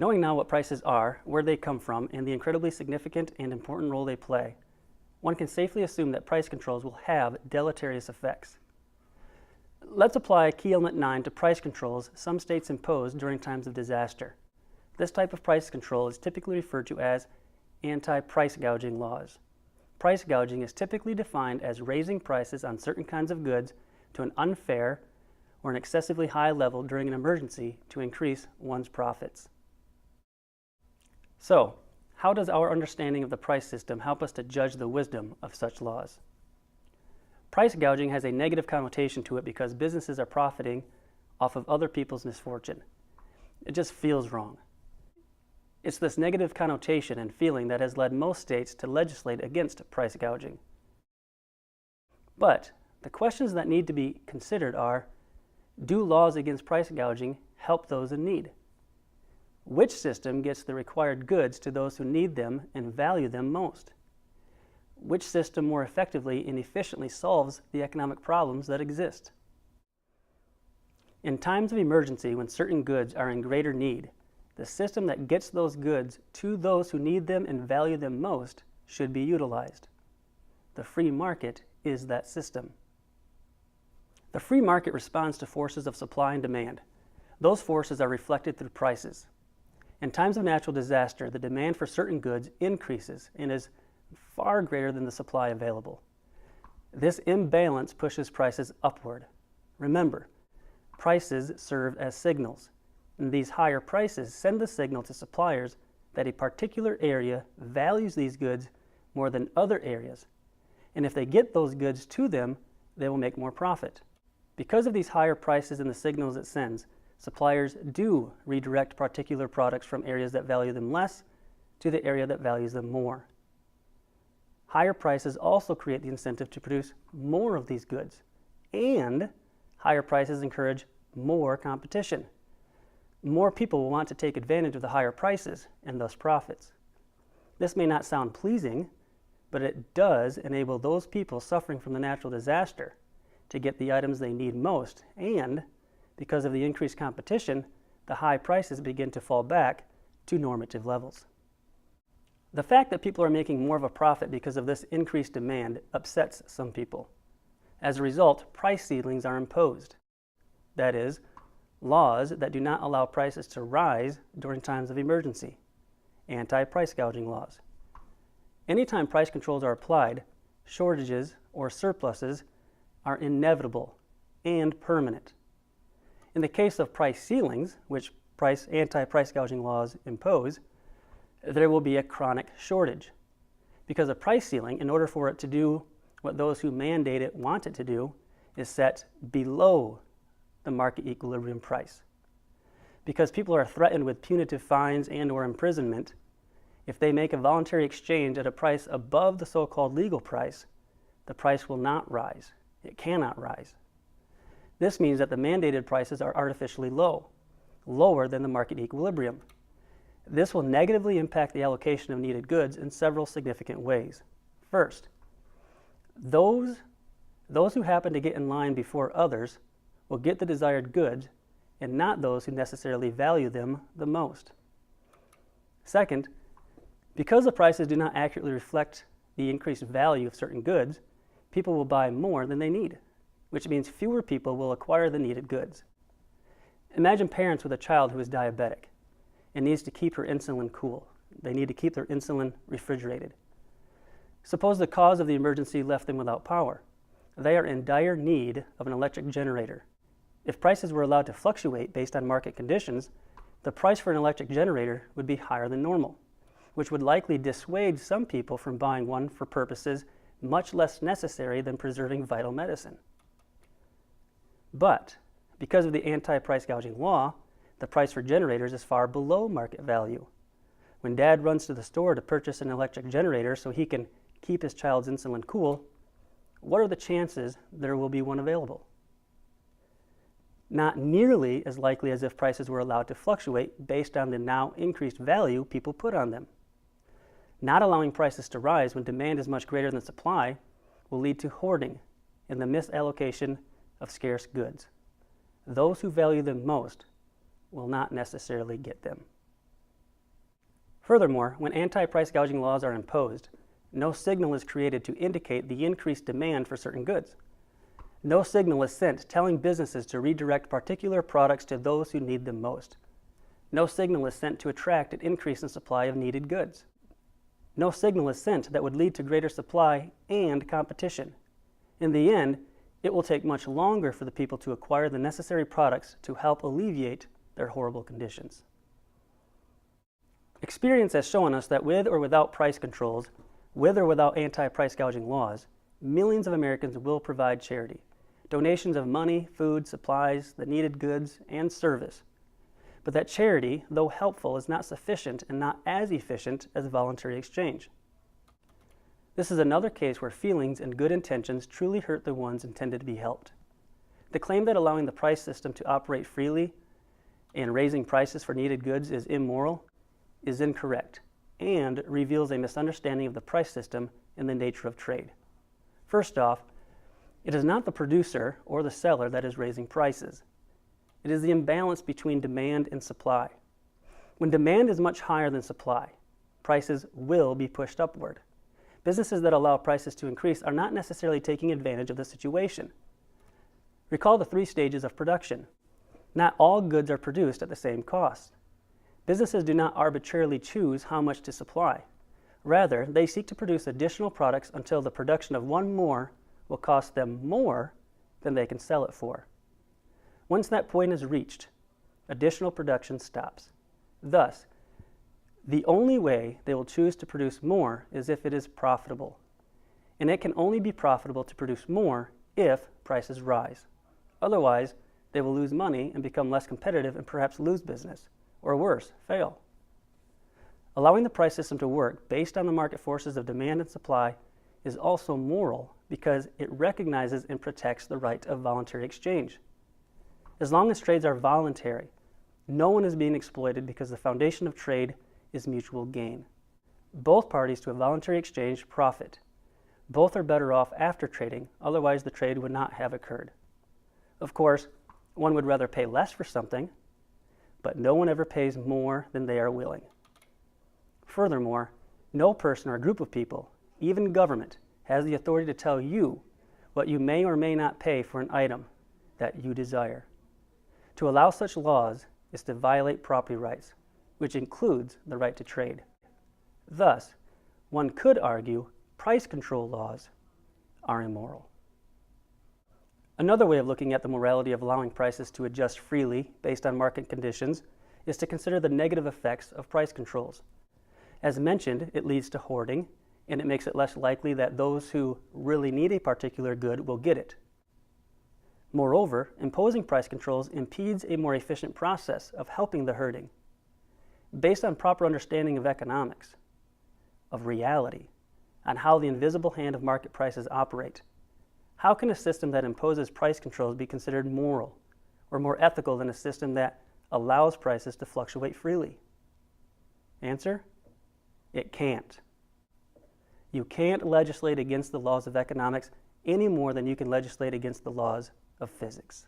Knowing now what prices are, where they come from, and the incredibly significant and important role they play, one can safely assume that price controls will have deleterious effects. Let's apply key element 9 to price controls some states impose during times of disaster. This type of price control is typically referred to as anti-price gouging laws. Price gouging is typically defined as raising prices on certain kinds of goods to an unfair or an excessively high level during an emergency to increase one's profits. So, how does our understanding of the price system help us to judge the wisdom of such laws? Price gouging has a negative connotation to it because businesses are profiting off of other people's misfortune. It just feels wrong. It's this negative connotation and feeling that has led most states to legislate against price gouging. But the questions that need to be considered are, do laws against price gouging help those in need? Which system gets the required goods to those who need them and value them most? Which system more effectively and efficiently solves the economic problems that exist? In times of emergency, when certain goods are in greater need, the system that gets those goods to those who need them and value them most should be utilized. The free market is that system. The free market responds to forces of supply and demand. Those forces are reflected through prices. In times of natural disaster, the demand for certain goods increases and is far greater than the supply available. This imbalance pushes prices upward. Remember, prices serve as signals, and these higher prices send the signal to suppliers that a particular area values these goods more than other areas, and if they get those goods to them, they will make more profit. Because of these higher prices and the signals it sends, suppliers do redirect particular products from areas that value them less to the area that values them more. Higher prices also create the incentive to produce more of these goods, and higher prices encourage more competition. More people will want to take advantage of the higher prices and thus profits. This may not sound pleasing, but it does enable those people suffering from the natural disaster to get the items they need most, and because of the increased competition, the high prices begin to fall back to normative levels. The fact that people are making more of a profit because of this increased demand upsets some people. As a result, price ceilings are imposed. That is, laws that do not allow prices to rise during times of emergency. Anti-price gouging laws. Anytime price controls are applied, shortages or surpluses are inevitable and permanent. In the case of price ceilings, which anti-price gouging laws impose, there will be a chronic shortage. Because a price ceiling, in order for it to do what those who mandate it want it to do, is set below the market equilibrium price. Because people are threatened with punitive fines and/or imprisonment, if they make a voluntary exchange at a price above the so-called legal price, the price will not rise. It cannot rise. This means that the mandated prices are artificially low, lower than the market equilibrium. This will negatively impact the allocation of needed goods in several significant ways. First, those who happen to get in line before others will get the desired goods and not those who necessarily value them the most. Second, because the prices do not accurately reflect the increased value of certain goods, people will buy more than they need, which means fewer people will acquire the needed goods. Imagine parents with a child who is diabetic and needs to keep her insulin cool. They need to keep their insulin refrigerated. Suppose the cause of the emergency left them without power. They are in dire need of an electric generator. If prices were allowed to fluctuate based on market conditions, the price for an electric generator would be higher than normal, which would likely dissuade some people from buying one for purposes much less necessary than preserving vital medicine. But because of the anti-price gouging law, the price for generators is far below market value. When Dad runs to the store to purchase an electric generator so he can keep his child's insulin cool, what are the chances there will be one available? Not nearly as likely as if prices were allowed to fluctuate based on the now increased value people put on them. Not allowing prices to rise when demand is much greater than supply will lead to hoarding and the misallocation of scarce goods. Those who value them most will not necessarily get them. Furthermore, when anti-price gouging laws are imposed, no signal is created to indicate the increased demand for certain goods. No signal is sent telling businesses to redirect particular products to those who need them most. No signal is sent to attract an increase in supply of needed goods. No signal is sent that would lead to greater supply and competition. In the end, it will take much longer for the people to acquire the necessary products to help alleviate their horrible conditions. Experience has shown us that with or without price controls, with or without anti-price gouging laws, millions of Americans will provide charity. Donations of money, food, supplies, the needed goods, and service. But that charity, though helpful, is not sufficient and not as efficient as voluntary exchange. This is another case where feelings and good intentions truly hurt the ones intended to be helped. The claim that allowing the price system to operate freely and raising prices for needed goods is immoral is incorrect and reveals a misunderstanding of the price system and the nature of trade. First off, it is not the producer or the seller that is raising prices. It is the imbalance between demand and supply. When demand is much higher than supply, prices will be pushed upward. Businesses that allow prices to increase are not necessarily taking advantage of the situation. Recall the 3 stages of production. Not all goods are produced at the same cost. Businesses do not arbitrarily choose how much to supply. Rather, they seek to produce additional products until the production of one more will cost them more than they can sell it for. Once that point is reached, additional production stops. Thus, the only way they will choose to produce more is if it is profitable. And it can only be profitable to produce more if prices rise. Otherwise, they will lose money and become less competitive and perhaps lose business, or worse, fail. Allowing the price system to work based on the market forces of demand and supply is also moral because it recognizes and protects the right of voluntary exchange. As long as trades are voluntary, no one is being exploited because the foundation of trade is mutual gain. Both parties to a voluntary exchange profit. Both are better off after trading, otherwise the trade would not have occurred. Of course, one would rather pay less for something, but no one ever pays more than they are willing. Furthermore, no person or group of people, even government, has the authority to tell you what you may or may not pay for an item that you desire. To allow such laws is to violate property rights, which includes the right to trade. Thus, one could argue price control laws are immoral. Another way of looking at the morality of allowing prices to adjust freely based on market conditions is to consider the negative effects of price controls. As mentioned, it leads to hoarding, and it makes it less likely that those who really need a particular good will get it. Moreover, imposing price controls impedes a more efficient process of helping the hurting. Based on proper understanding of economics, of reality, on how the invisible hand of market prices operate, how can a system that imposes price controls be considered moral or more ethical than a system that allows prices to fluctuate freely? Answer: it can't. You can't legislate against the laws of economics any more than you can legislate against the laws of physics.